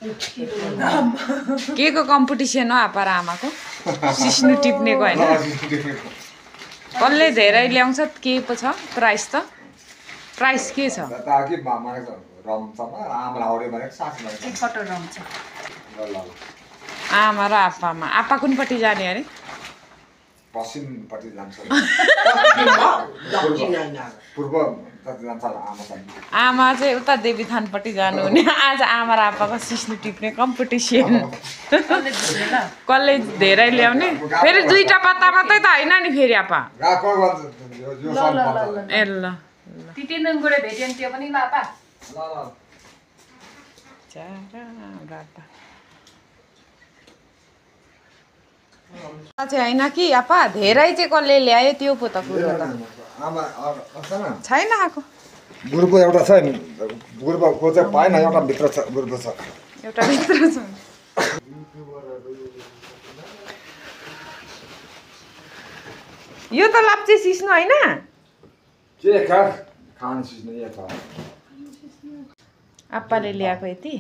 के को कम्पिटिसन हो आपा र आमाको सिस्नु टिप्नेको हैन कसले धेरै ल्याउँछ के पो छ प्राइस त प्राइस के छ ताकि मामाले रम छ आमाले आउरे भने 60 भने एक कटो रम छ ल आमा र आप्पामा आपा कुनपट्टि जाने अरे पश्चिमपट्टि जान्छ पूर्व जान्छ आमा चाहिँ आमा चाहिँ उता देवीथानपट्टि जानुहुने आज आमा र आप्पाको सिस्नु टिप्ने कम्पिटिसन कसले धेरै ल्याउने फेरि दुईटा पत्ता मात्रै त हैन नि फेरि आपा यो सन पर्छ ए ल तितेनन गरे भेट्यन त्यो पनि लापा ल चारा बापा चाहिँ हैन कि आपा धेरै चाहिँ कसले ल्यायो त्यो पो त कुरो त आमा छैन छैन आएको गुरुको एउटा छ नि गुरुको चाहिँ पाएन एउटा भित्र छ गुरुको छ एउटा भित्र छ यो त लाप्चे सिस्नु हैन के खान सिस्नु यहाँ छ आप्पाले ल्याएको यति